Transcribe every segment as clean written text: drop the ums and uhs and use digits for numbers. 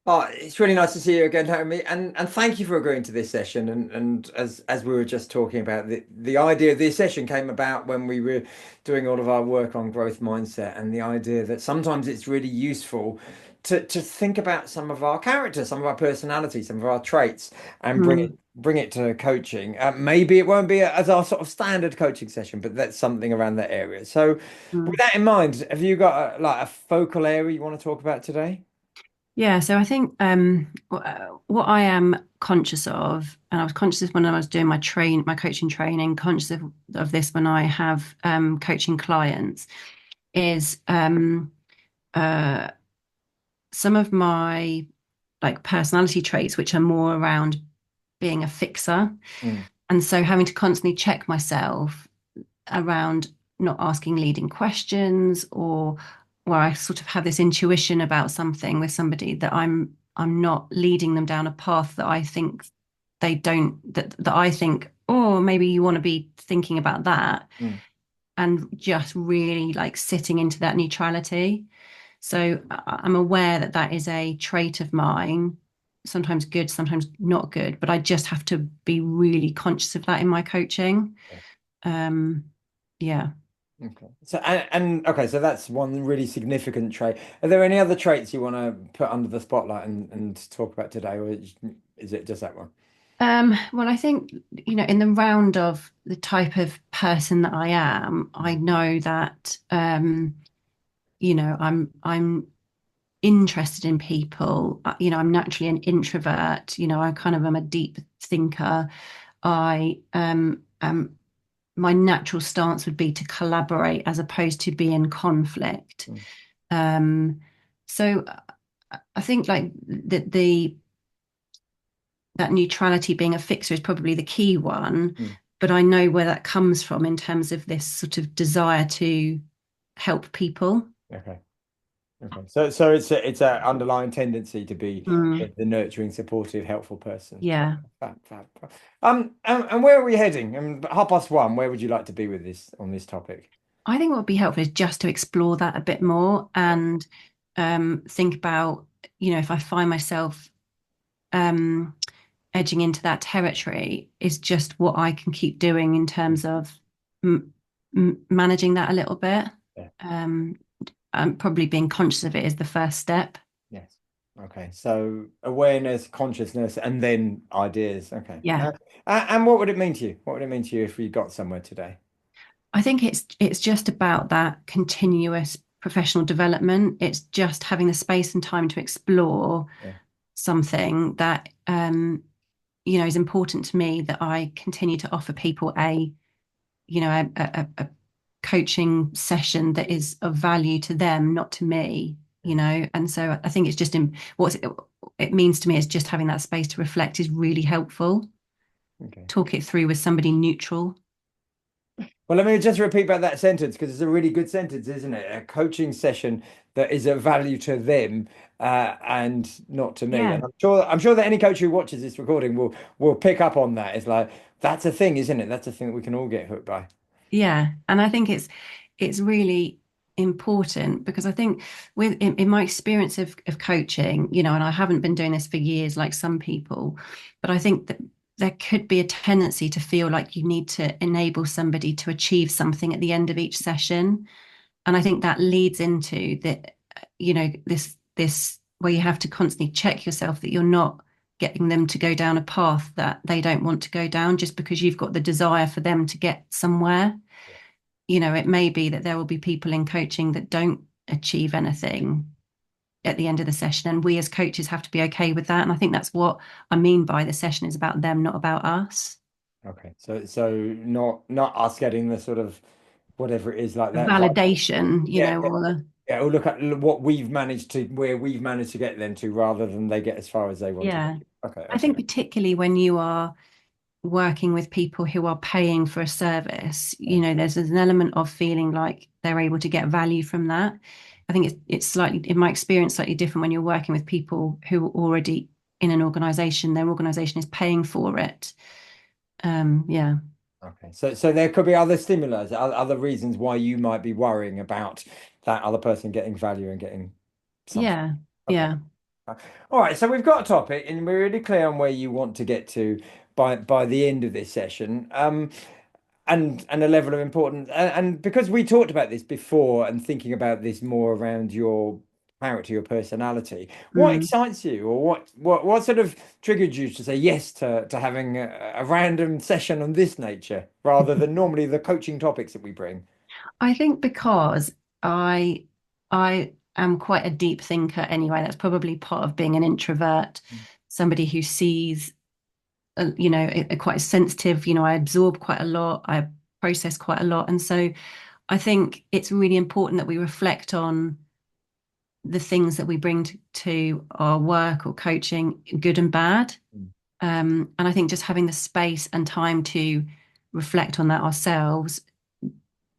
Oh, it's really nice to see you again, Naomi, and thank you for agreeing to this session. And as we were just talking about, the idea of this session came about when we were doing all of our work on growth mindset, and the idea that sometimes it's really useful to think about some of our characters, some of our personality, some of our traits, and Mm, bring it to coaching. Maybe it won't be as our sort of standard coaching session, but that's something around that area. So, with mm. that in mind, have you got like a focal area you want to talk about today? Yeah, so I think what I am conscious of, and I was conscious of when I was doing my coaching training, conscious of this when I have coaching clients, is uh, some of my like personality traits, which are more around being a fixer. Mm, And so having to constantly check myself around not asking leading questions or where I sort of have this intuition about something with somebody that I'm not leading them down a path that I think they don't that I think, oh, maybe you want to be thinking about that, mm. and just really like sitting into that neutrality. So I'm aware that that is a trait of mine, sometimes good, sometimes not good, but I just have to be really conscious of that in my coaching. Um, yeah. Okay. So okay, so that's one really significant trait. Are there any other traits you want to put under the spotlight and talk about today, or is it just that one? Well, I think, in the round of the type of person that I am, I know that, I'm interested in people. I'm naturally an introvert. I kind of am a deep thinker. I my natural stance would be to collaborate as opposed to be in conflict. Mm, Um, so I think like the that neutrality being a fixer is probably the key one, mm. but I know where that comes from in terms of this sort of desire to help people. Okay. Okay. So it's a underlying tendency to be Mm, the nurturing, supportive, helpful person. yeah. Fab, fab, fab. And where are we heading? 1:30. Where would you like to be with this on this topic? I think what would be helpful is just to explore that a bit more and think about, if I find myself um, edging into that territory, is just what I can keep doing in Mm, terms of managing that a little bit. yeah. Um, and probably being conscious of it is the first step. Yes. Okay. So awareness, consciousness, and then ideas. Okay. Yeah. And what would it mean to you? What would it mean to you if we got somewhere today? I think it's just about that continuous professional development. It's just having the space and time to explore Yeah. something that is important to me, that I continue to offer people a coaching session that is of value to them, not to me. And so I think it's just in what it means to me is just having that space to reflect is really helpful. Okay. Talk it through with somebody neutral. Well, let me just repeat about that sentence because it's a really good sentence, isn't it? A coaching session that is of value to them and not to me. Yeah. And I'm sure that any coach who watches this recording will pick up on that. It's like that's a thing, isn't it? That's a thing that we can all get hooked by. Yeah, and I think it's really important because I think in my experience of coaching, and I haven't been doing this for years like some people, but I think that there could be a tendency to feel like you need to enable somebody to achieve something at the end of each session. And I think that leads into this where you have to constantly check yourself that you're not getting them to go down a path that they don't want to go down just because you've got the desire for them to get somewhere. It may be that there will be people in coaching that don't achieve anything at the end of the session. And we as coaches have to be okay with that. And I think that's what I mean by the session is about them, not about us. Okay. So not us getting the sort of whatever it is like The that vibe. validation, Yeah, yeah. or the, Yeah, we'll look at what we've managed to where we've managed to get them to rather than they get as far as they want to go. yeah. Okay, I okay. think particularly when you are working with people who are paying for a service, Yeah. there's an element of feeling like they're able to get value from that. I think it's slightly, in my experience, slightly different when you're working with people who are already in an organization. Their organization is paying for it. Yeah. Okay. So there could be other stimulus, other reasons why you might be worrying about that other person getting value and getting something. Yeah. Okay. Yeah. All right, so we've got a topic, and we're really clear on where you want to get to by the end of this session. And a level of importance. And because we talked about this before and thinking about this more around your character, your personality, what Mm. excites you, or what sort of triggered you to say yes to having a random session on this nature rather than normally the coaching topics that we bring? I think because I I am quite a deep thinker anyway. That's probably part of being an introvert, somebody who sees, quite sensitive. I absorb quite a lot, I process quite a lot, and so I think it's really important that we reflect on the things that we bring to our work or coaching, good and bad. Mm. And I think just having the space and time to reflect on that ourselves,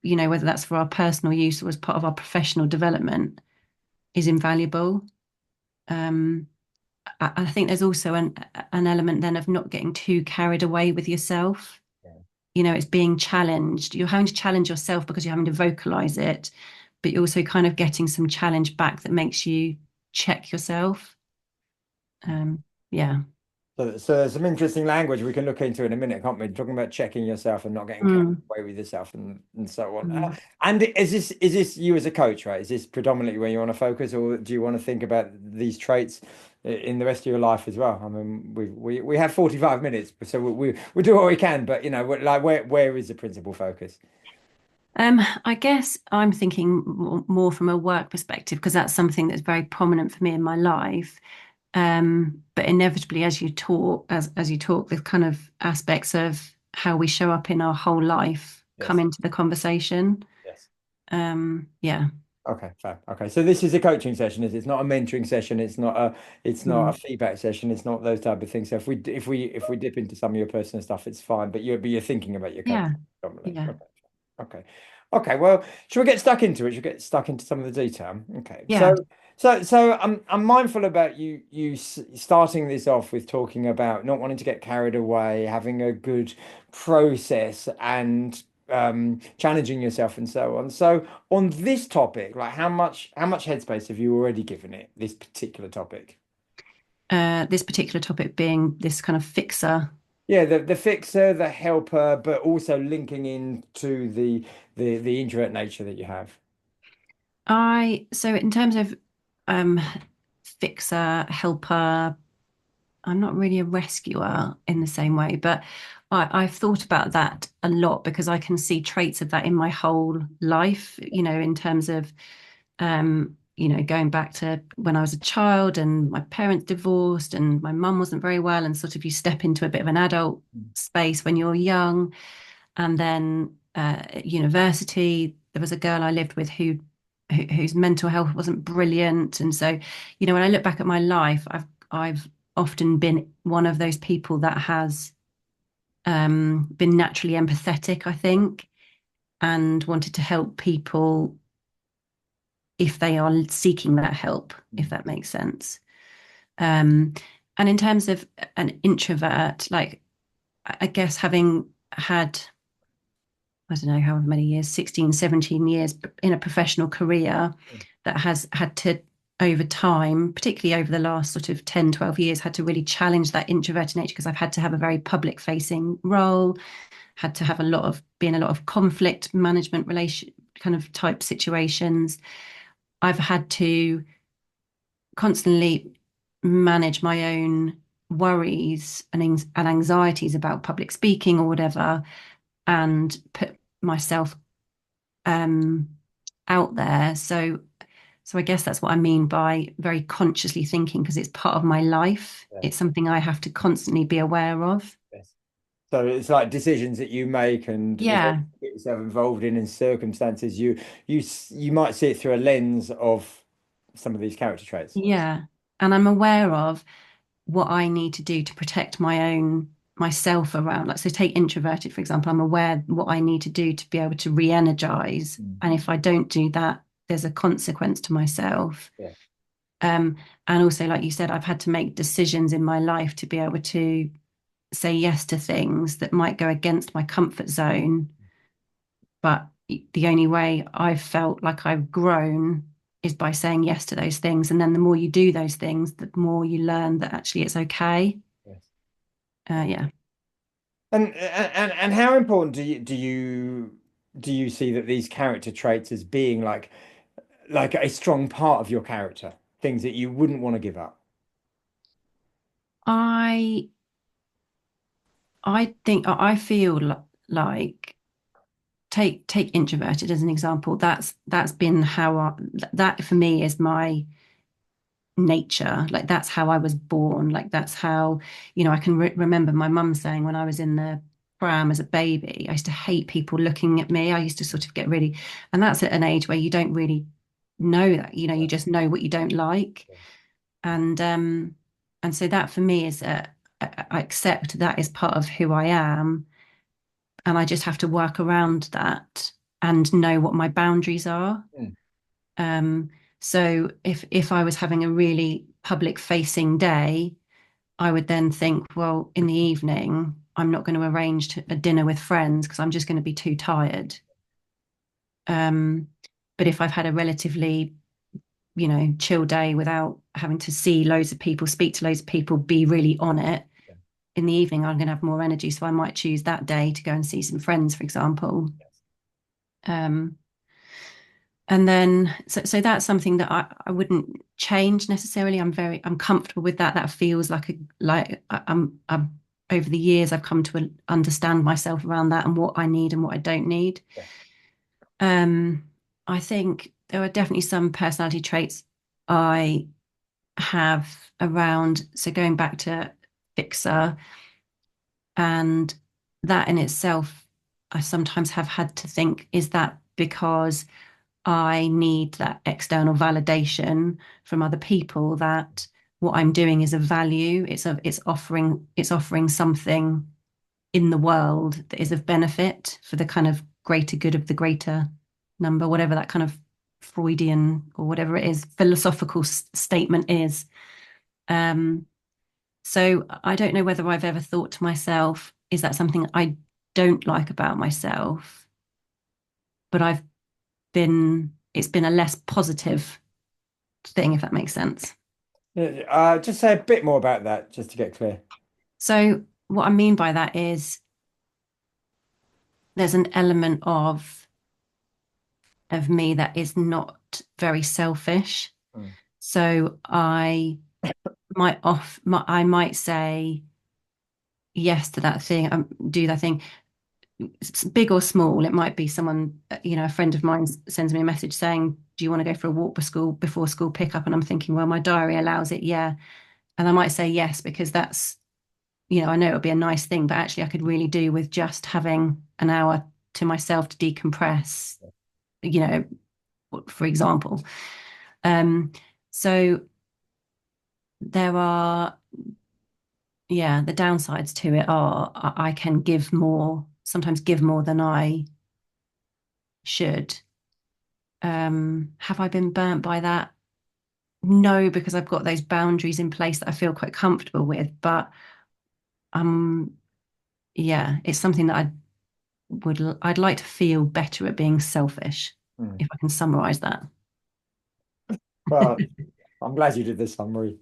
whether that's for our personal use or as part of our professional development, is invaluable. Um, I think there's also an element then of not getting too carried away with yourself. Yeah. It's being challenged. You're having to challenge yourself because you're having to vocalize it, but you're also kind of getting some challenge back that makes you check yourself. Yeah. So there's some interesting language we can look into in a minute, can't we? Talking about checking yourself and not getting carried Mm, away with yourself and so on. mm. And is this you as a coach, right? Is this predominantly where you want to focus, or do you want to think about these traits in the rest of your life as well? I mean, we have 45 minutes, so we do what we can, but like where is the principal focus? I guess I'm thinking more from a work perspective because that's something that's very prominent for me in my life. But inevitably, as you talk, the kind of aspects of how we show up in our whole life come Yes. into the conversation. Yes. Yeah. Okay, fair. Okay, so this is a coaching session, is it? It's not a mentoring session. It's not a Mm. feedback session. It's not those type of things. So if we dip into some of your personal stuff, it's fine. But you're thinking about your coaching Yeah. predominantly. Yeah. Okay, okay, okay. Well, should we get stuck into it? Should we get stuck into some of the detail? Okay. Yeah. So I'm mindful about starting this off with talking about not wanting to get carried away, having a good process, and challenging yourself and so on. So on this topic, like how much headspace have you already given it, this particular topic? This particular topic being this kind of fixer. Yeah, the fixer, the helper, but also linking into the introvert nature that you have. So in terms of um fixer, helper, I'm not really a rescuer in the same way, but I've thought about that a lot because I can see traits of that in my whole life, in terms of, going back to when I was a child and my parents divorced and my mum wasn't very well, and sort of you step into a bit of an adult space when you're young. And then at university, there was a girl I lived with whose mental health wasn't brilliant. And so, when I look back at my life, I've often been one of those people that has been naturally empathetic, I think, and wanted to help people if they are seeking that help, if that makes sense. Um, and in terms of an introvert, like I guess having had, I don't know, however many years, 16, 17 years in a professional career that has had to, over time, particularly over the last sort of 10, 12 years, had to really challenge that introverted nature because I've had to have a very public facing role, had to have be in a lot of conflict management relation kind of type situations. I've had to constantly manage my own worries and anxieties about public speaking or whatever, and put myself um, out there. So I guess that's what I mean by very consciously thinking because it's part of my life. Yes. It's something I have to constantly be aware of. Yes. So it's like decisions that you make and Yeah, get yourself involved in circumstances. You might see it through a lens of some of these character traits. yeah. And I'm aware of what I need to do to protect myself around. Like, so take introverted, for example, I'm aware what I need to do to be able to re-energize. Mm. And if I don't do that, there's a consequence to myself. Yeah. Um, and also, like you said, I've had to make decisions in my life to be able to say yes to things that might go against my comfort zone. But the only way I've felt like I've grown is by saying yes to those things. And then the more you do those things, the more you learn that actually it's okay. Yes. Yeah. And how important do you see that these character traits as being like a strong part of your character, things that you wouldn't want to give up? I I feel like take introverted as an example. That's been how that for me is my nature. Like that's how I was born. Like that's how, I can remember my mum saying when I was in the pram as a baby, I used to hate people looking at me. I used to sort of get really, and that's at an age where you don't really know that, you just know what you don't like. And and so that for me is I accept that is part of who I am, and I just have to work around that and know what my boundaries are. Mm. Um, so if I was having a really public facing day, I would then think, well, in the evening, I'm not going to arrange a dinner with friends because I'm just going to be too tired. Um, but if I've had a relatively, chill day without having to see loads of people, speak to loads of people, be really on it, Yeah. in the evening, I'm going to have more energy. So I might choose that day to go and see some friends, for example. Yes. Um, and then so that's something that I wouldn't change necessarily. I'm comfortable with that. That feels I'm over the years I've come to understand myself around that and what I need and what I don't need. Yeah. Um, I think there are definitely some personality traits I have around. So going back to fixer, and that in itself, I sometimes have had to think, is that because I need that external validation from other people that what I'm doing is of value. It's offering something in the world that is of benefit for the kind of greater good of the greater number, whatever that kind of Freudian or whatever it is, philosophical statement is. Um, so I don't know whether I've ever thought to myself, is that something I don't like about myself? But it's been a less positive thing, if that makes sense. Yeah, just say a bit more about that, just to get clear. So what I mean by that is there's an element of me that is not very selfish. Mm. So I might say yes to that thing, do that thing, it's big or small. It might be someone, a friend of mine sends me a message saying, "Do you want to go for a walk before school pickup?" And I'm thinking, well, my diary allows it, yeah. And I might say yes because that's, I know it would be a nice thing, but actually I could really do with just having an hour to myself to decompress, you know, for example. Um, so there are, yeah, the downsides to it are I can give more, sometimes give more than I should. Have I been burnt by that? No, because I've got those boundaries in place that I feel quite comfortable with. But um, yeah, it's something that I'd like to feel better at being selfish, Mm. if I can summarize that. Well, I'm glad you did this summary.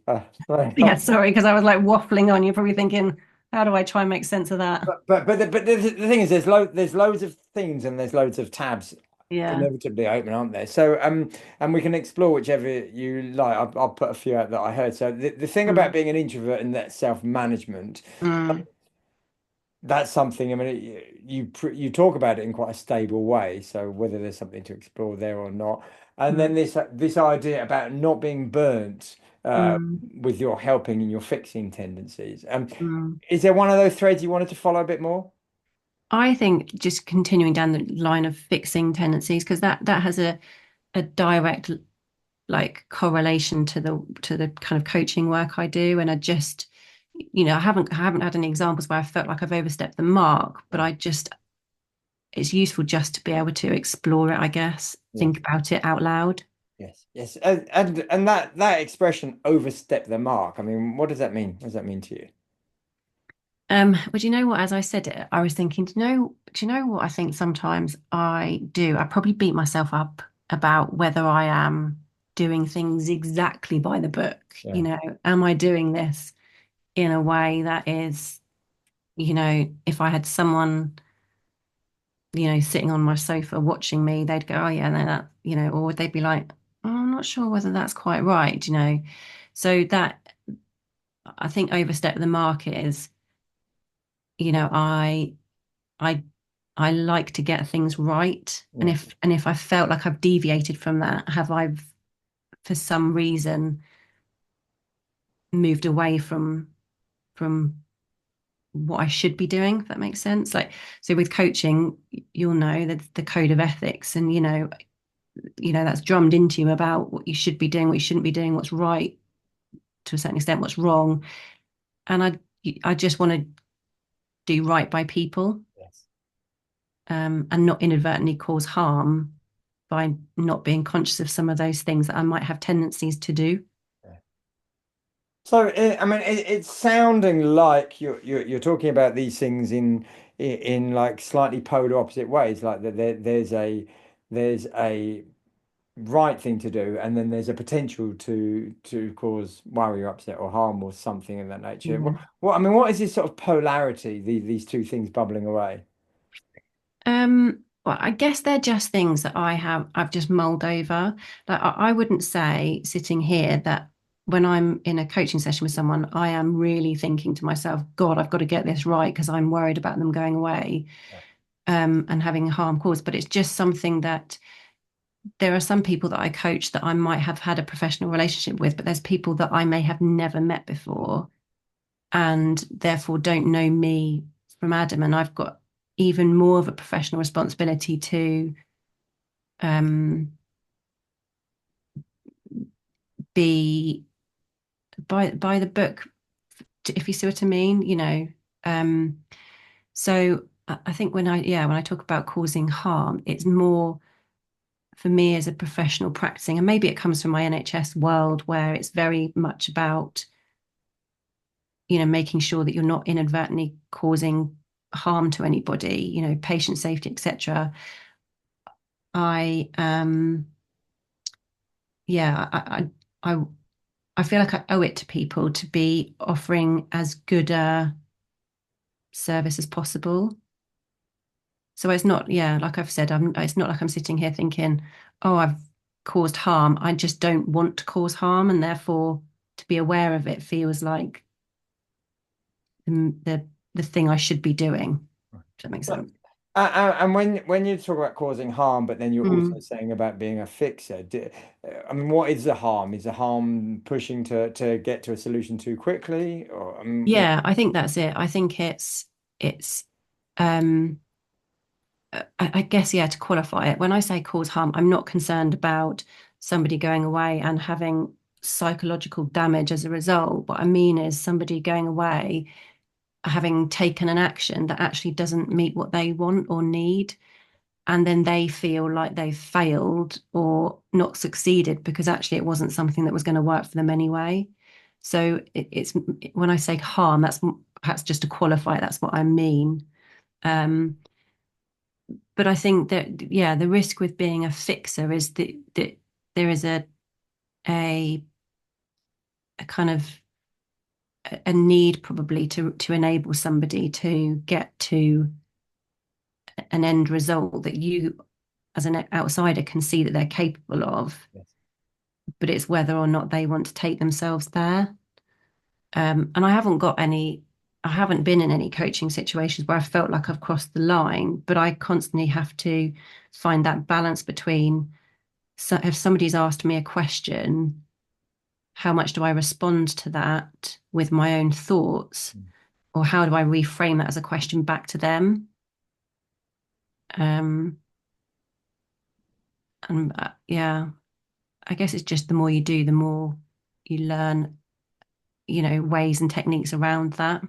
Yeah, sorry, because I was like waffling on. You're probably thinking, how do I try and make sense of that? But the thing is, there's loads of themes and there's loads of tabs Yeah. inevitably open, aren't there? So and we can explore whichever you like. I'll put a few out that I heard. So the thing about Mm, being an introvert and that self-management, mm, that's something. I mean, you talk about it in quite a stable way. So whether there's something to explore there or not, and then mm, this idea about not being burnt mm, with your helping and your fixing tendencies. mm. Is there one of those threads you wanted to follow a bit more? I think just continuing down the line of fixing tendencies, because that has a direct correlation to the kind of coaching work I do. And I just, I haven't had any examples where I felt like I've overstepped the mark, but it's useful just to be able to explore it, I guess, Yeah. think about it out loud. Yes, yes, and that expression overstep the mark. I mean, what does that mean? What does that mean to you? But you know what? As I said it, I was thinking, do you know what I think sometimes I do? I probably beat myself up about whether I am. doing things exactly by the book? Yeah. Am I doing this in a way that is, if I had someone, sitting on my sofa watching me, they'd go, oh yeah, no, that, or they'd be like, oh, I'm not sure whether that's quite right. So that I think overstep the mark is, you know, I I like to get things right. And Yeah. if I felt like I've deviated from that, have I for some reason moved away from what I should be doing, if that makes sense. Like, so with coaching, you'll know that the code of ethics, and that's drummed into you about what you should be doing, what you shouldn't be doing, what's right to a certain extent, what's wrong. And I just want to do right by people, Yes. and not inadvertently cause harm by not being conscious of some of those things that I might have tendencies to do. Yeah. So, I mean, it's sounding like you're talking about these things in like slightly polar opposite ways. Like that, there's a right thing to do, and then there's a potential to cause worry or upset or harm or something of that nature. Yeah. I mean, what is this sort of polarity? These two things bubbling away. Well, I guess they're just things that I've just mulled over. Like I wouldn't say sitting here that when I'm in a coaching session with someone, I am really thinking to myself, God, I've got to get this right because I'm worried about them going away, and having harm caused. But it's just something that there are some people that I coach that I might have had a professional relationship with, but there's people that I may have never met before and therefore don't know me from Adam. And I've got even more of a professional responsibility to um, be by the book, if you see what I mean. Um, so I think when I talk about causing harm, it's more for me as a professional practicing, and maybe it comes from my NHS world where it's very much about making sure that you're not inadvertently causing harm to anybody, patient safety, etc. I yeah, I I feel like I owe it to people to be offering as good a service as possible. So it's not, yeah, like I've said, it's not like I'm sitting here thinking, oh, I've caused harm. I just don't want to cause harm, and therefore to be aware of it feels like the thing I should be doing. Does that make But sense? and when you talk about causing harm, but then you're also Mm. saying about being a fixer. I mean, what is the harm? Is the harm pushing to get to a solution too quickly, or Yeah, I think that's it. I think it's um I guess, yeah, to qualify it, when I say cause harm, I'm not concerned about somebody going away and having psychological damage as a result. What I mean is somebody going away having taken an action that actually doesn't meet what they want or need, and then they feel like they've failed or not succeeded because actually it wasn't something that was going to work for them anyway. So it's when I say harm, that's perhaps just to qualify it, that's what I mean. Um, but I think that, yeah, the risk with being a fixer is that there is a a kind of a need probably to enable somebody to get to an end result that you as an outsider can see that they're capable of, yes. but it's whether or not they want to take themselves there. And I haven't been in any coaching situations where I felt like I've crossed the line, but I constantly have to find that balance between, so if somebody's asked me a question, how much do I respond to that with my own thoughts, or how do I reframe that as a question back to them? Um, and yeah, I guess it's just the more you do, the more you learn, ways and techniques around that.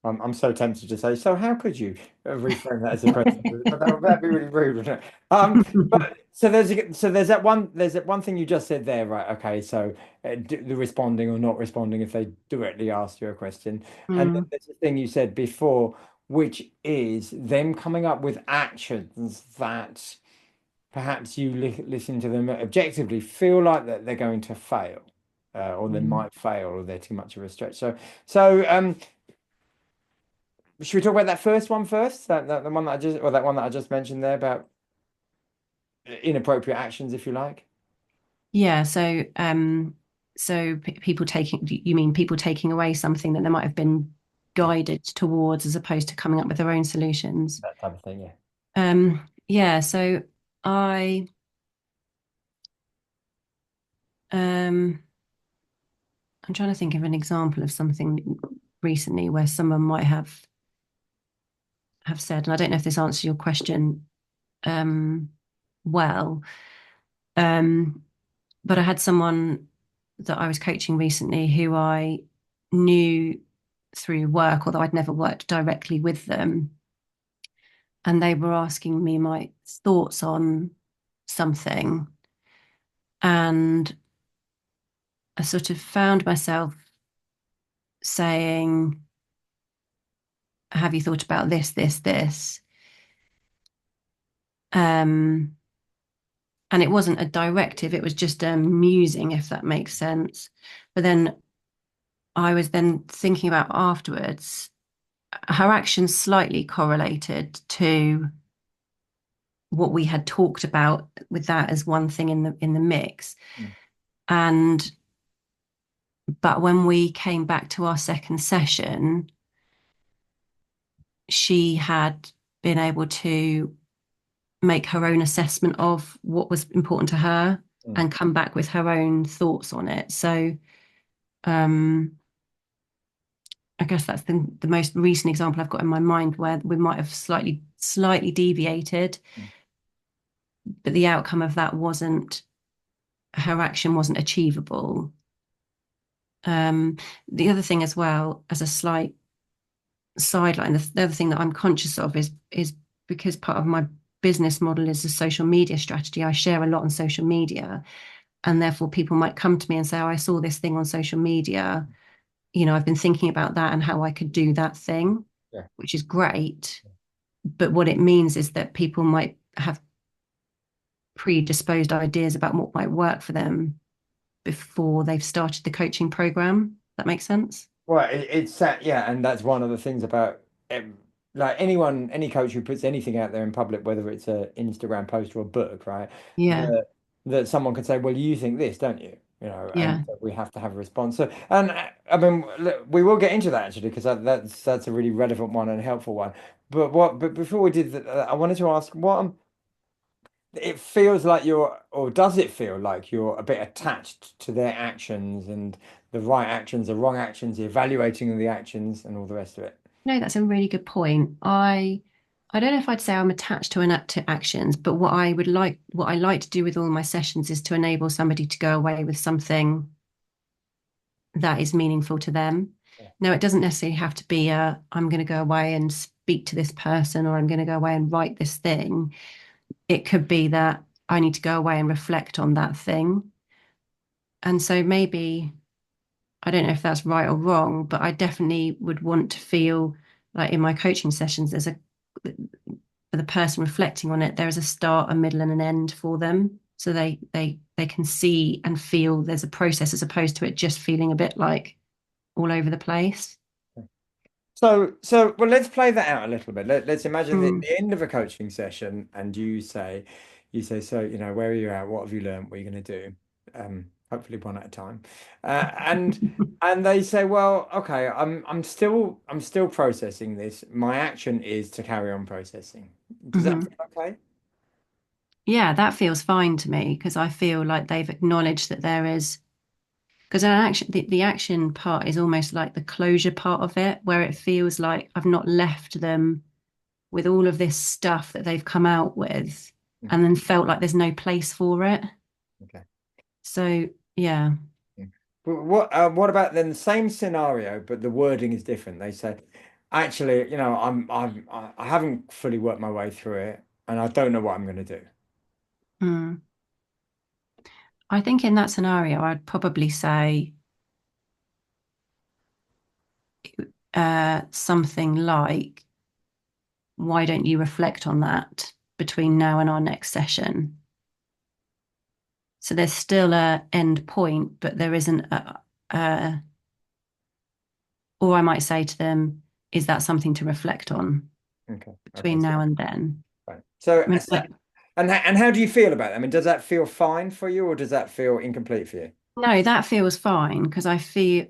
I'm so tempted to say, so how could you reframe that as a question? But that'd be really rude, wouldn't it? But so there's that one thing you just said there, right? Okay, so the responding or not responding if they directly ask you a question, and then Mm. there's the thing you said before, which is them coming up with actions that perhaps you listen to them objectively, feel like that they're going to fail, or they Mm. might fail, or they're too much of a stretch. So should we talk about that first one first? That the one that I just, or that one that I just mentioned there about inappropriate actions, if you like. Yeah, so people taking, you mean people taking away something that they might have been Yeah, guided towards as opposed to coming up with their own solutions. that type of thing. Yeah. Yeah, so I um I'm trying to think of an example of something recently where someone might have said, and I don't know if this answers your question um well. Um, but I had someone that I was coaching recently who I knew through work, although I'd never worked directly with them. And they were asking me my thoughts on something. And I sort of found myself saying, have you thought about this, this, this? Um, and it wasn't a directive, it was just a musing, if that makes sense. But then I was then thinking about afterwards, her actions slightly correlated to what we had talked about with that as one thing in the mix. Mm. And but when we came back to our second session, she had been able to make her own assessment of what was important to her Mm. and come back with her own thoughts on it. So um I guess that's the most recent example I've got in my mind where we might have slightly deviated, Mm. but the outcome of that wasn't her action wasn't achievable. The other thing as well, as a slight sideline, the other thing that I'm conscious of is because part of my business model is a social media strategy. I share a lot on social media, and therefore people might come to me and say, "Oh, I saw this thing on social media. You know, I've been thinking about that and how I could do that thing," Yeah. which is great. But what it means is that people might have predisposed ideas about what might work for them before they've started the coaching program. That makes sense? Well, it's yeah, and that's one of the things about like anyone, any coach who puts anything out there in public, whether it's a Instagram post or a book, right? Yeah, That that someone could say, "Well, you think this, don't you?" You know, and yeah. so we have to have a response. So, and I mean, look, we will get into that actually because that's a really relevant one and helpful one. But before we did that, I wanted to ask what it feels like you're, or does it feel like you're a bit attached to their actions and the right actions, the wrong actions, the evaluating of the actions, and all the rest of it? No, that's a really good point. I don't know if I'd say I'm attached to to actions, but what I like to do with all my sessions is to enable somebody to go away with something that is meaningful to them. Yeah. Now, it doesn't necessarily have to be I'm going to go away and speak to this person or I'm going to go away and write this thing. It could be that I need to go away and reflect on that thing. And so maybe I don't know if that's right or wrong, but I definitely would want to feel like in my coaching sessions, there's a for the person reflecting on it, there is a start, a middle, and an end for them. So they can see and feel there's a process as opposed to it just feeling a bit like all over the place. So well, let's play that out a little bit. Let's imagine Mm, the end of a coaching session, and you say, so, you know, where are you at? What have you learned? What are you going to do? Hopefully one at a time. And they say, well, okay, I'm still processing this. My action is to carry on processing. Does that mhm. feel okay? Yeah, that feels fine to me because I feel like they've acknowledged that there is because an action the action part is almost like the closure part of it, where it feels like I've not left them with all of this stuff that they've come out with Mm. and then felt like there's no place for it. Okay. So yeah. Mm. But what about then the same scenario, but the wording is different? They say, actually, you know, I haven't fully worked my way through it, and I don't know what I'm going to do. Mm. I think in that scenario, I'd probably say something like, why don't you reflect on that between now and our next session? So there's still a end point, but there isn't or I might say to them, is that something to reflect on Okay. Okay. between now and then? Right. So, I mean, like, and how do you feel about that? I mean, does that feel fine for you, or does that feel incomplete for you? no, that feels fine because I feel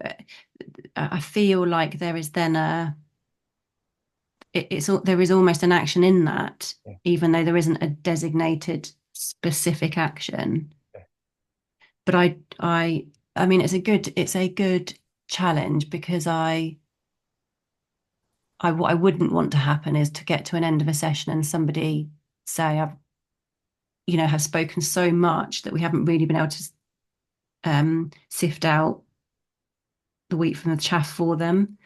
like there is then there is almost an action in that, Yeah. even though there isn't a designated specific action. Yeah. But I mean, it's a good challenge because what I wouldn't want to happen is to get to an end of a session and somebody say I've, have spoken so much that we haven't really been able to sift out the wheat from the chaff for them,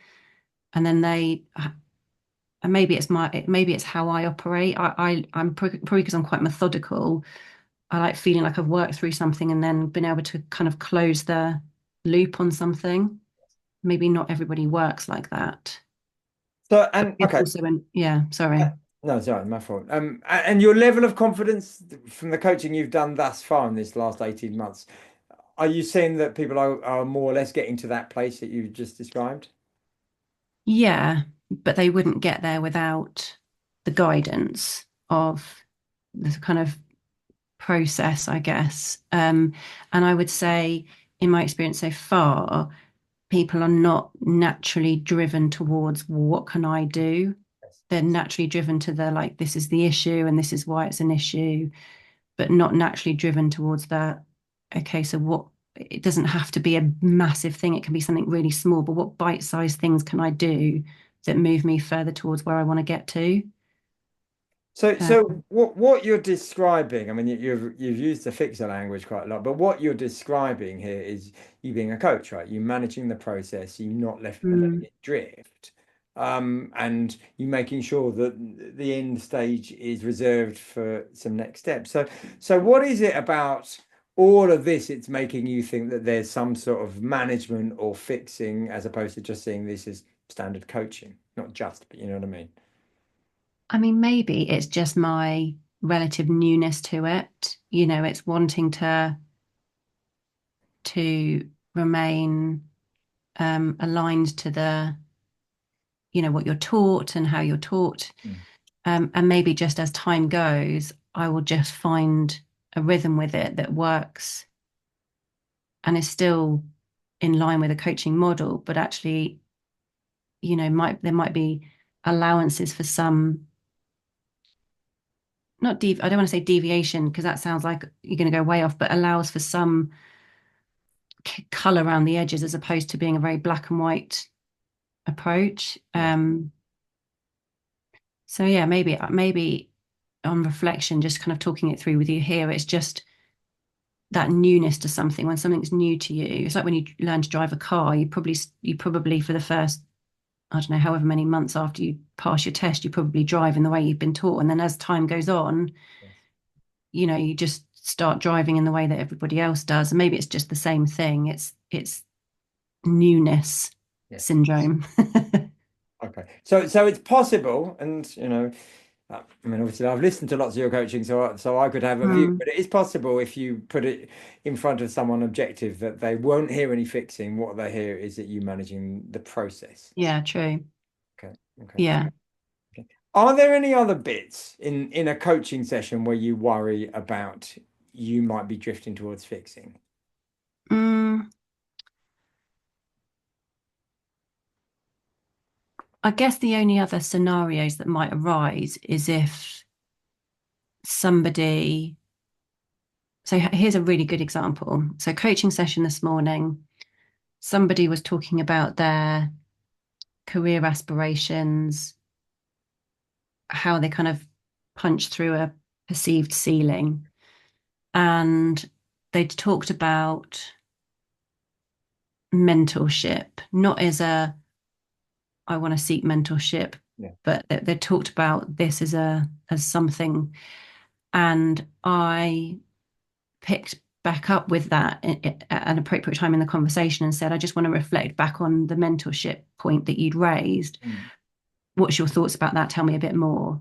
and then and maybe it's how I operate. I'm probably because I'm quite methodical. I like feeling like I've worked through something and then been able to kind of close the loop on something. Maybe not everybody works like that. So, But and it's okay. also yeah, sorry. No, sorry, my fault. And your level of confidence from the coaching you've done thus far in this last 18 months, are you seeing that people are more or less getting to that place that you just described? Yeah, but they wouldn't get there without the guidance of the kind of process, I guess. And I would say, in my experience so far, people are not naturally driven towards what can I do? Yes. They're naturally driven to the like, this is the issue and this is why it's an issue, but not naturally driven towards that. Okay, so what it doesn't have to be a massive thing, it can be something really small, but what bite-sized things can I do that move me further towards where I want to get to? So, Uh, so what you're describing, I mean, you've used the fixer language quite a lot, but what you're describing here is you being a coach, right? You managing the process, you not letting mm, it drift, and you making sure that the end stage is reserved for some next steps. So what is it about all of this? It's making you think that there's some sort of management or fixing, as opposed to just seeing this as standard coaching, not just, but you know what I mean? I mean, maybe it's just my relative newness to it. It's wanting to remain aligned to what you're taught and how you're taught. Mm. And maybe just as time goes, I will just find a rhythm with it that works and is still in line with a coaching model, but actually, there might be allowances for some, not I don't want to say deviation because that sounds like you're going to go way off, but allows for some color around the edges as opposed to being a very black and white approach. Yeah. So yeah, maybe on reflection, just kind of talking it through with you here, it's just that newness to something. When something's new to you, it's like when you learn to drive a car, you probably for the first, I don't know, however many months after you pass your test, you probably drive in the way you've been taught. And then as time goes on, Yes. you just start driving in the way that everybody else does. And maybe it's just the same thing. It's newness Yes. syndrome. Okay. So it's possible, and I mean, obviously, I've listened to lots of your coaching, so I could have a view, Mm, but it is possible if you put it in front of someone objective that they won't hear any fixing. What they hear is that you managing the process. yeah, true. Okay. Okay. Yeah. Okay. Are there any other bits in a coaching session where you worry about you might be drifting towards fixing? Mm, I guess the only other scenarios that might arise is if somebody, so here's a really good example. So, coaching session this morning, somebody was talking about their career aspirations, how they kind of punch through a perceived ceiling. And they talked about mentorship, not as I want to seek mentorship, Yeah. but they talked about this as something. And I picked back up with that at an appropriate time in the conversation and said, I just want to reflect back on the mentorship point that you'd raised. Mm. What's your thoughts about that? Tell me a bit more.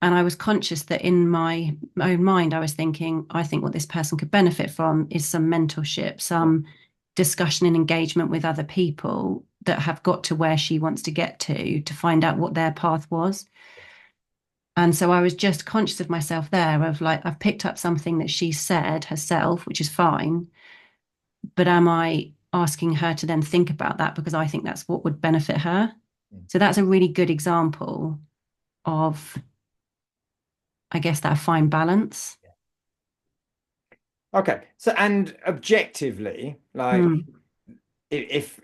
And I was conscious that in my own mind, I was thinking, I think what this person could benefit from is some mentorship, Yeah. some discussion and engagement with other people that have got to where she wants to get to find out what their path was. And so I was just conscious of myself there of like, I've picked up something that she said herself, which is fine, but am I asking her to then think about that because I think that's what would benefit her? Mm. So that's a really good example of, I guess, that fine balance. Okay. So, and objectively, like, Mm. if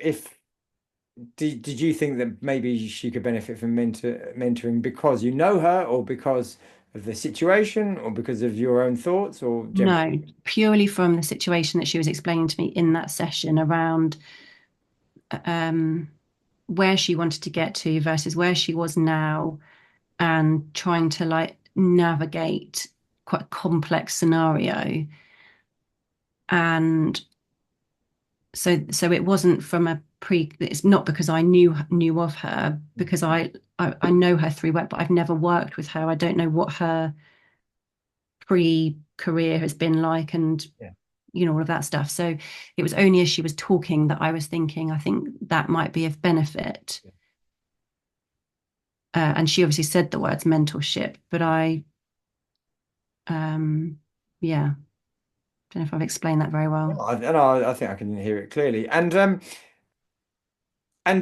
did you think that maybe she could benefit from mentoring because you know her, or because of the situation, or because of your own thoughts, or generally? No, purely from the situation that she was explaining to me in that session around um, where she wanted to get to versus where she was now, and trying to like navigate quite a complex scenario. And so it wasn't from a pre. It's not because I knew of her, because I know her through work, but I've never worked with her. I don't know what her pre-career has been like, and Yeah. all of that stuff. So it was only as she was talking that I was thinking, I think that might be of benefit. And she obviously said the words mentorship, but um, yeah, don't know if I've explained that very Yeah, well. I think I can hear it clearly. And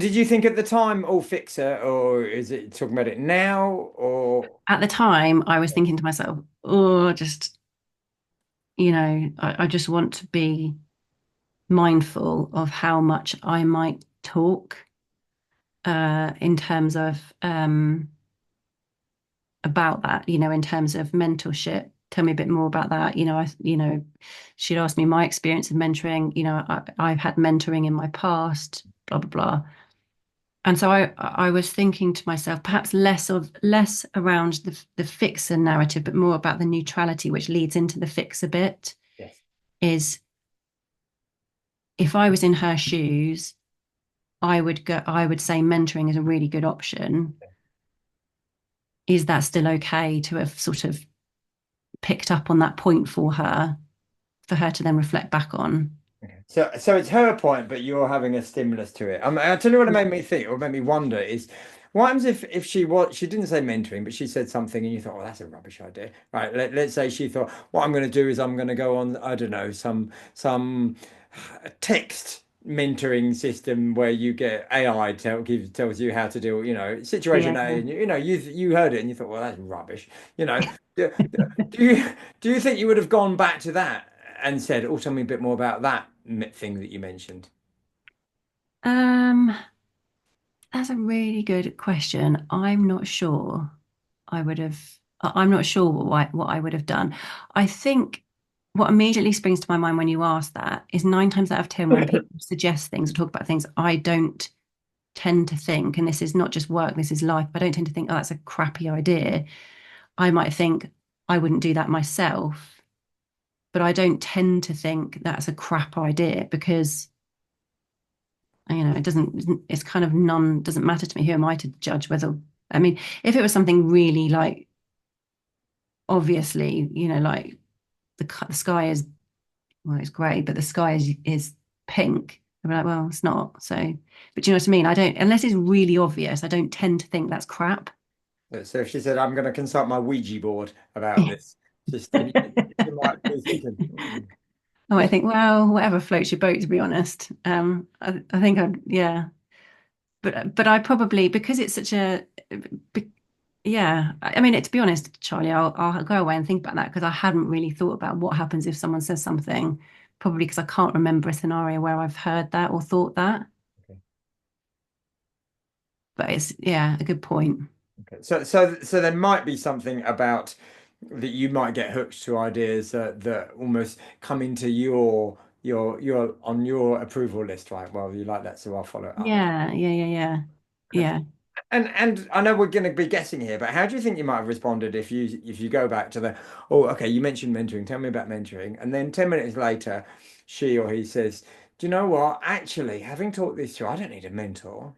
did you think at the time, "Oh, fix her," or is it talking about it now, or At the time, I was thinking to myself, oh, just, I just want to be mindful of how much I might talk in terms of about that, in terms of mentorship. Tell me a bit more about that. She'd asked me my experience of mentoring. I've had mentoring in my past, blah, blah, blah. And so I was thinking to myself, perhaps less around the fixer narrative, but more about the neutrality, which leads into the fixer bit. yes. Is if I was in her shoes, I would say mentoring is a really good option. Is that still okay to have sort of picked up on that point for her to then reflect back on? Okay. So it's her point, but you're having a stimulus to it. I'll tell you what it made me think, or made me wonder is, what happens if she didn't say mentoring, but she said something and you thought, oh, that's a rubbish idea, right? Let's say she thought, what I'm going to do is I'm going to go on, I don't know, some text mentoring system where you get AI tells you how to do, situation Yeah. A, and you heard it and you thought, well, that's rubbish, you know. Do, do you think you would have gone back to that and said, "Oh, tell me a bit more about that thing that you mentioned"? Um, that's a really good question. I'm not sure I would have, I'm not sure what I would have done. I think what immediately springs to my mind when you ask that is 9 times out of 10, when people suggest things or talk about things, I don't tend to think, and this is not just work, this is life, I don't tend to think, oh, that's a crappy idea. I might think I wouldn't do that myself, but I don't tend to think that's a crap idea because it doesn't, it's kind of doesn't matter to me. Who am I to judge whether, I mean, if it was something really like, obviously, like the sky is, well, it's grey, but the sky is pink. I'd be like, well, it's not. So, but do you know what I mean? I don't, unless it's really obvious, I don't tend to think that's crap. So if she said, "I'm going to consult my Ouija board about this," just you might be thinking, "Hmm." Oh, I think, well, whatever floats your boat, to be honest. I think yeah. But I probably, because it's such a, be- yeah. I mean, to be honest, Charlie, I'll go away and think about that because I hadn't really thought about what happens if someone says something. Probably because I can't remember a scenario where I've heard that or thought that. Okay. But it's, yeah, a good point. Okay. So there might be something about that you might get hooked to ideas that almost come into your on your approval list, right? Well, you like that, so I'll follow it up. Yeah, yeah, yeah, yeah, yeah. And I know we're going to be guessing here, but how do you think you might have responded if you go back to the, oh, okay, you mentioned mentoring, tell me about mentoring, and then 10 minutes later, she or he says, "Do you know what? Actually, having talked this through, I don't need a mentor.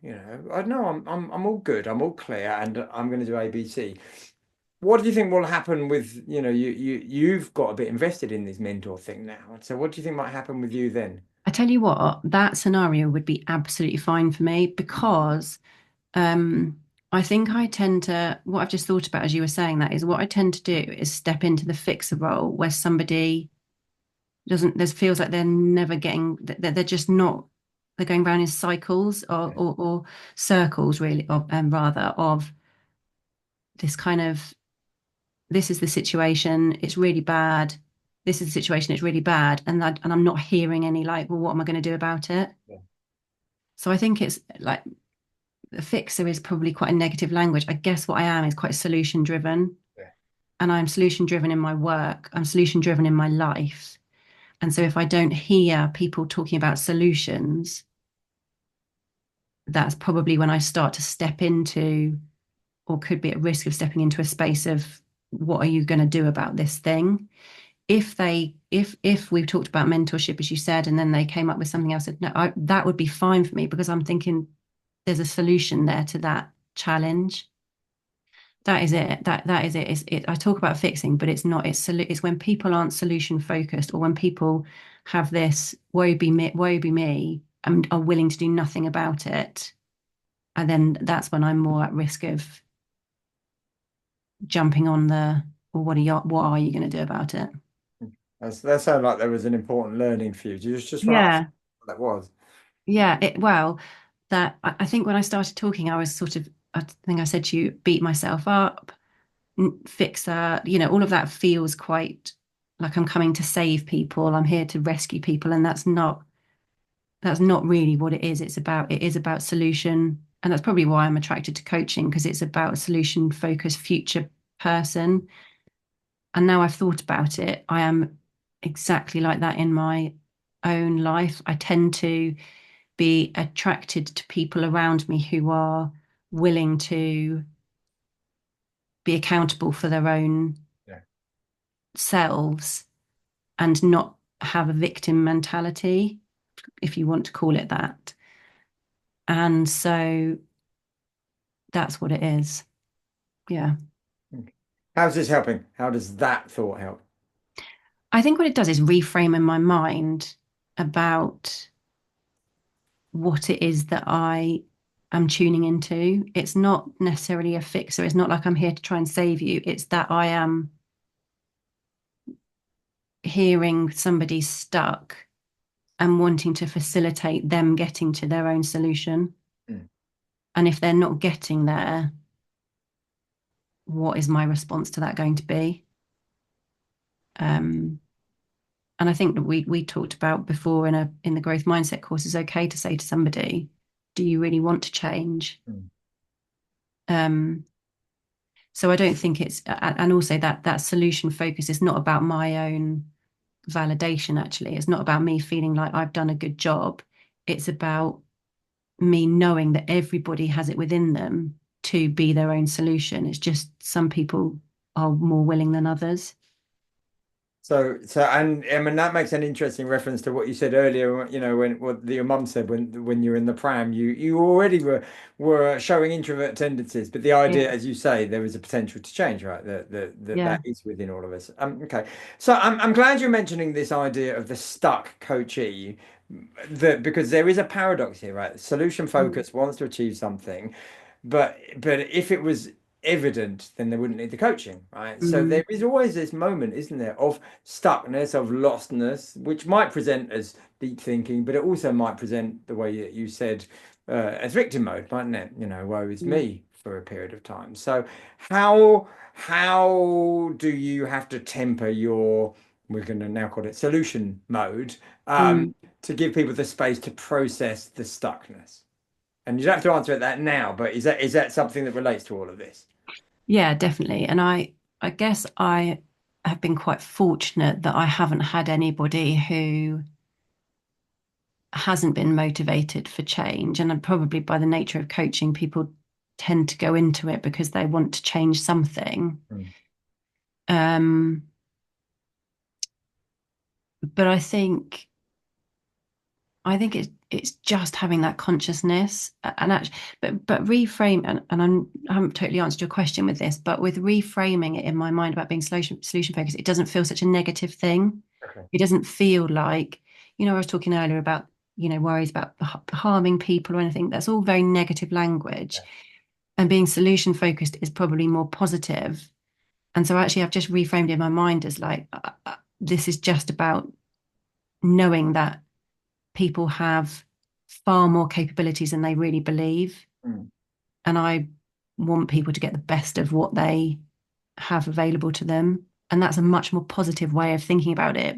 I know I'm all good, I'm all clear, and I'm going to do ABC." what do you think will happen with, you've got a bit invested in this mentor thing now. So what do you think might happen with you then? I tell you what, that scenario would be absolutely fine for me because um, I think I tend to, what I've just thought about as you were saying that is what I tend to do is step into the fixer role where somebody doesn't, there feels like they're never getting, that they're just not, they're going around in cycles Yeah, or circles really, rather of this kind of, this is the situation, it's really bad. This is the situation, it's really bad. And I'm not hearing any like, well, what am I going to do about it? yeah, So I think it's like a fixer is probably quite a negative language. I guess what I am is quite solution driven. yeah. And I'm solution driven in my work. I'm solution driven in my life. And so if I don't hear people talking about solutions, that's probably when I start to step into, or could be at risk of stepping into a space of what are you going to do about this thing? If we've talked about mentorship, as you said, and then they came up with something else, no, that would be fine for me because I'm thinking there's a solution there to that challenge. That is it. That is it. I talk about fixing, but it's not. It's when people aren't solution focused, or when people have this woe be me, and are willing to do nothing about it. And then that's when I'm more at risk of jumping on the, well, what are you going to do about it? That sounded like there was an important learning for you. Do you just want to ask Yeah, what that was? yeah. Well, that I think when I started talking, I was sort of, I think I said to you, beat myself up, fixer, all of that feels quite like I'm coming to save people. I'm here to rescue people, and that's not really what it is. It is about solution, and that's probably why I'm attracted to coaching because it's about a solution focused future person. And now I've thought about it, I am exactly like that in my own life. I tend to be attracted to people around me who are willing to be accountable for their own Yeah. selves and not have a victim mentality, if you want to call it that. And so that's what it is. Yeah. Okay. How's this helping? How does that thought help? I think what it does is reframe in my mind about what it is that I am tuning into. It's not necessarily a fixer. It's not like I'm here to try and save you. It's that I am hearing somebody stuck and wanting to facilitate them getting to their own solution. Mm. And if they're not getting there, what is my response to that going to be? Um, and I think that we talked about before in the growth mindset course is okay to say to somebody, do you really want to change? Mm. Um, so I don't think it's, and also that solution focus is not about my own validation, actually. It's not about me feeling like I've done a good job. It's about me knowing that everybody has it within them to be their own solution. It's just some people are more willing than others. And I mean that makes an interesting reference to what you said earlier. When what your mum said when you're in the pram, you already were showing introvert tendencies, but the Yeah. idea, as you say, there is a potential to change, right? That Yeah. is within all of us. Okay, so I'm glad you're mentioning this idea of the stuck coachee, that because there is a paradox here, right? Solution Mm, focus wants to achieve something. But if it was evident, then they wouldn't need the coaching, right? So mm, there is always this moment, isn't there, of stuckness, of lostness, which might present as deep thinking, but it also might present the way that you said as victim mode, mightn't it? Woe is mm, me for a period of time. So how do you have to temper your, we're going to now call it solution mode, mm. to give people the space to process the stuckness? And you don't have to answer it that now, but is that something that relates to all of this? Yeah, definitely. And I guess I have been quite fortunate that I haven't had anybody who hasn't been motivated for change. And probably by the nature of coaching, people tend to go into it because they want to change something. Mm. Um, but I think I think it's just having that consciousness and actually, but reframe I haven't totally answered your question with this, but with reframing it in my mind about being solution focused, it doesn't feel such a negative thing. Okay. It doesn't feel like, I was talking earlier about, worries about harming people or anything. That's all very negative language. Yeah. And being solution focused is probably more positive. And so actually I've just reframed it in my mind as like, this is just about knowing that people have far more capabilities than they really believe. Mm. And I want people to get the best of what they have available to them. And that's a much more positive way of thinking about it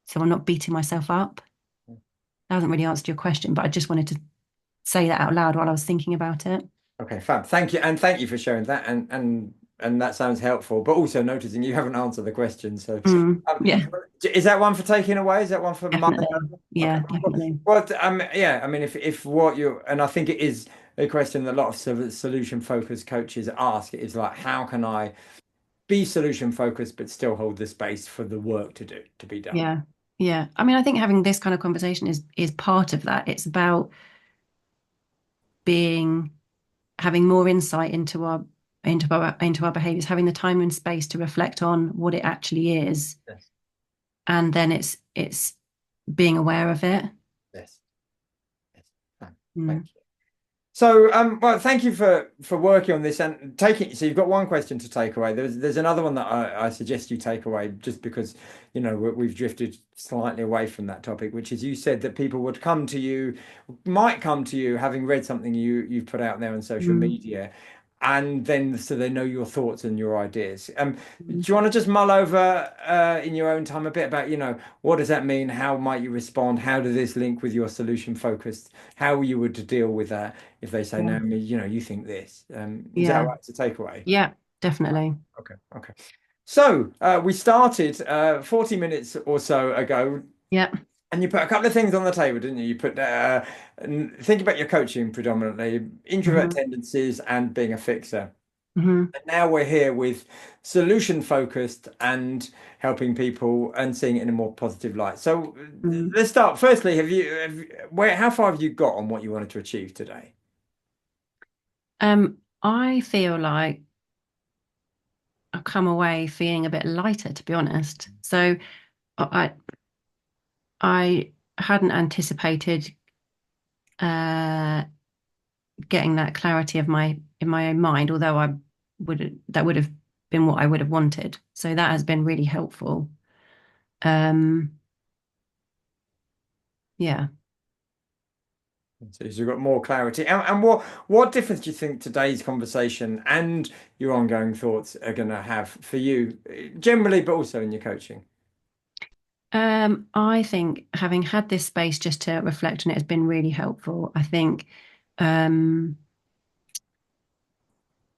so I'm not beating myself up. That hasn't really answered your question, but I just wanted to say that out loud while I was thinking about it. Okay, fab. Thank you, and thank you for sharing that, and that sounds helpful. But also noticing you haven't answered the question. So, um, Yeah, is that one for taking away? Is that one for my? definitely. Okay. Yeah, definitely. Well, yeah. I mean, if what you and I think it is a question that a lot of solution focused coaches ask is like, how can I be solution focused but still hold the space for the work to be done? Yeah. Yeah. I mean, I think having this kind of conversation is part of that. It's about being having more insight into our behaviors, having the time and space to reflect on what it actually is, Yes. and then it's being aware of it. Yes. Yes. Thank Mm. you. So, well, thank you for working on this and taking. So, you've got one question to take away. There's another one that I suggest you take away, just because we've drifted slightly away from that topic, which is you said that people would come to you, might come to you having read something you've put out there on social Mm. media, and then so they know your thoughts and your ideas. Do Mm. you want to just mull over in your own time a bit about what does that mean? How might you respond? How does this link with your solution focused? How you would deal with that? If they say, Yeah. Naomi, you think this, is that all Yeah. right to take away? Yeah, definitely. Okay, okay. So we started 40 minutes or so ago, Yeah. and you put a couple of things on the table, didn't you? You put think about your coaching predominantly, introvert Hmm. tendencies, and being a fixer. Hmm. And now we're here with solution focused and helping people and seeing it in a more positive light. So Mm. let's start. Firstly, how far have you got on what you wanted to achieve today? I feel like I've come away feeling a bit lighter, to be honest. So I I hadn't anticipated uh getting that clarity of my in my own mind, although I would that would have been what I would have wanted. So that has been really helpful. Um, yeah. So you've got more clarity. And what difference do you think today's conversation and your ongoing thoughts are going to have for you generally, but also in your coaching? I think having had this space just to reflect on it has been really helpful. I think um,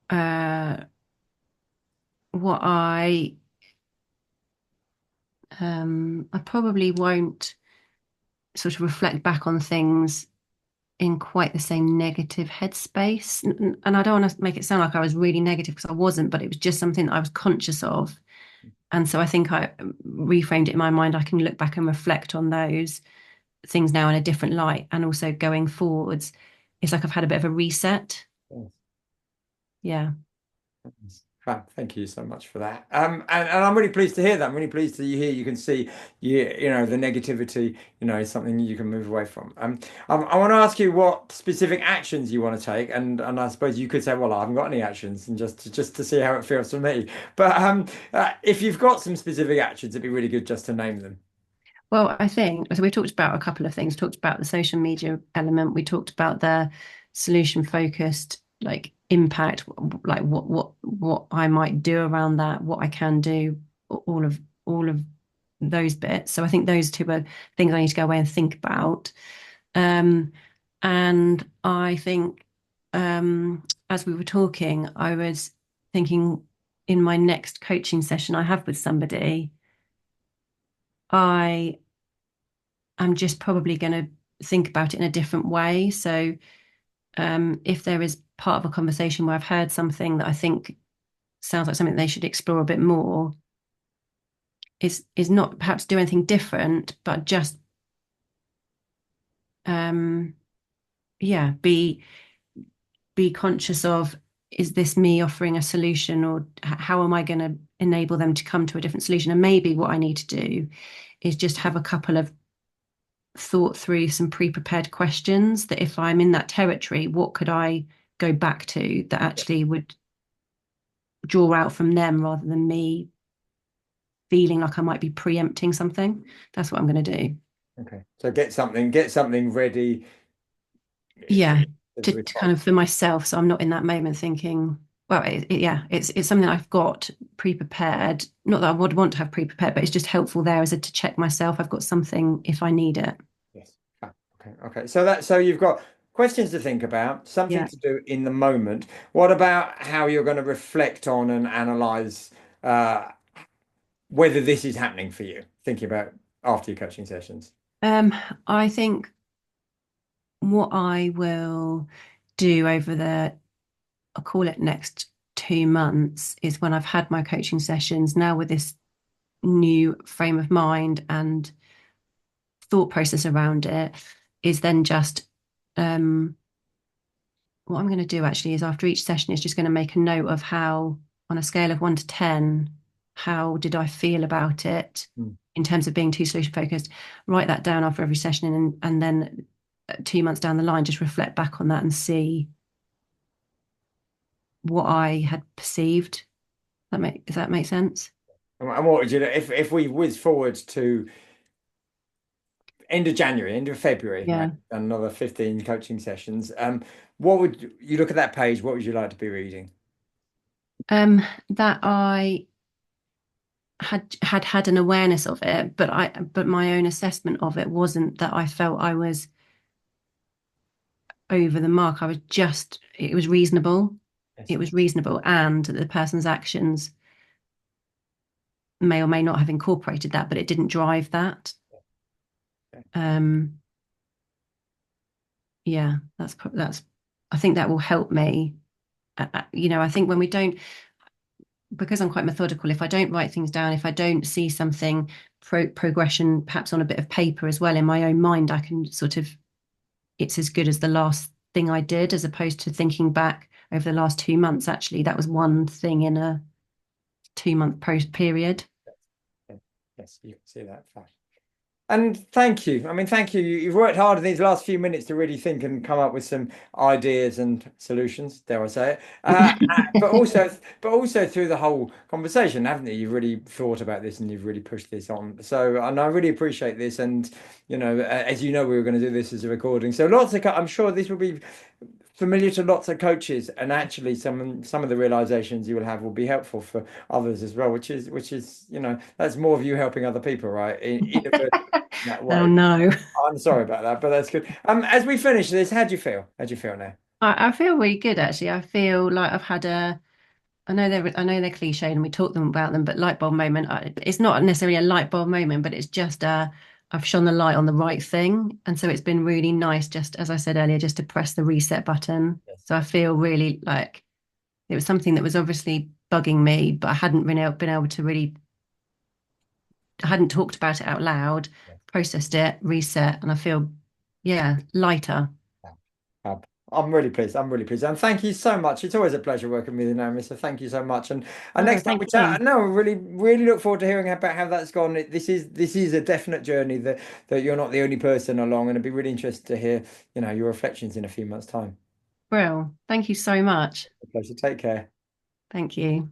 uh, what I probably won't sort of reflect back on things in quite the same negative headspace. And I don't want to make it sound like I was really negative because I wasn't, but it was just something that I was conscious of. And so I think I reframed it in my mind. I can look back and reflect on those things now in a different light. And also going forwards, it's like I've had a bit of a reset. Yes. Yeah. Fab. Thank you so much for that. And I'm really pleased to hear that. I'm really pleased to hear you can see the negativity, is something you can move away from. I want to ask you what specific actions you want to take, and I suppose you could say, well, I haven't got any actions, and just to see how it feels for me. But if you've got some specific actions, it'd be really good just to name them. Well, I think so. We talked about a couple of things. We talked about the social media element. We talked about the solution focused, like impact, like what I might do around that, what I can do, all of those bits. So I think those two are things I need to go away and think about. Um, and I think as we were talking, I was thinking in my next coaching session I have with somebody, I am just probably going to think about it in a different way. So if there is part of a conversation where I've heard something that I think sounds like something they should explore a bit more, is not perhaps do anything different, but just um, yeah, be conscious of, is this me offering a solution, or how am I going to enable them to come to a different solution? And maybe what I need to do is just have a couple of thought through some pre-prepared questions, that if I'm in that territory, what could I go back to that actually would draw out from them rather than me feeling like I might be preempting something. That's what I'm going to do. Okay. So get something ready Yeah, as a to kind response. of for myself, so I'm not in that moment thinking, well, yeah, it's something I've got pre-prepared. Not that I would want to have pre-prepared, but it's just helpful there as a to check myself. I've got something if I need it. Yes. Ah, okay. Okay. So you've got questions to think about, something Yeah. to do in the moment. What about how you're going to reflect on and analyze uh, whether this is happening for you? Thinking about after your coaching sessions. Um, I think what I will do over I'll call it next 2 months, is when I've had my coaching sessions now with this new frame of mind and thought process around it, is then just what I'm going to do actually is after each session is just going to make a note of how, on a scale of 1 to 10, how did I feel about it Mm. in terms of being too solution focused. Write that down after every session, and then 2 months down the line, just reflect back on that and see what I had perceived. Does that make sense? And what would you do if we whiz forward to end of January, end of February, right? Yeah. Another 15 coaching sessions. What would you look at that page? What would you like to be reading? That I had an awareness of it, but my own assessment of it wasn't that I felt I was over the mark. It was reasonable. Yes. It was reasonable, and the person's actions may or may not have incorporated that, but it didn't drive that. Okay. Um, yeah, I think that will help me. I think when we don't, because I'm quite methodical, if I don't write things down, if I don't see something progression, perhaps on a bit of paper as well in my own mind, I can sort of, it's as good as the last thing I did, as opposed to thinking back over the last 2 months. Actually, that was one thing in a 2 month period. Okay. Yes, you can see that fact. And thank you. I mean, thank you. You've worked hard in these last few minutes to really think and come up with some ideas and solutions, dare I say it. But also, but also through the whole conversation, haven't you? You've really thought about this and you've really pushed this on. So, and I really appreciate this. And as you know, we were going to do this as a recording. So I'm sure this will be familiar to lots of coaches, and actually some of the realizations you will have will be helpful for others as well, which is that's more of you helping other people, right? In that Oh way. no. I'm sorry about that, but that's good. As we finish this, how do you feel? How do you feel now? I feel really good actually. I feel like I've had I know they're cliched and we talk them about them, but light bulb moment, it's not necessarily a light bulb moment, but it's just I've shone the light on the right thing. And so it's been really nice, just as I said earlier, just to press the reset button. Yes. So I feel really like it was something that was obviously bugging me, but I hadn't been able to really, I hadn't talked about it out loud, Yes. processed it, reset, and I feel, yeah, lighter. I'm really pleased. I'm really pleased. And thank you so much. It's always a pleasure working with you, Naomi. So thank you so much. And No, next time we thank chat, you. no, really, really look forward to hearing about how that's gone. This is a definite journey that you're not the only person along, and it'd be really interested to hear, your reflections in a few months' time. Brill, thank you so much. A pleasure. Take care. Thank you.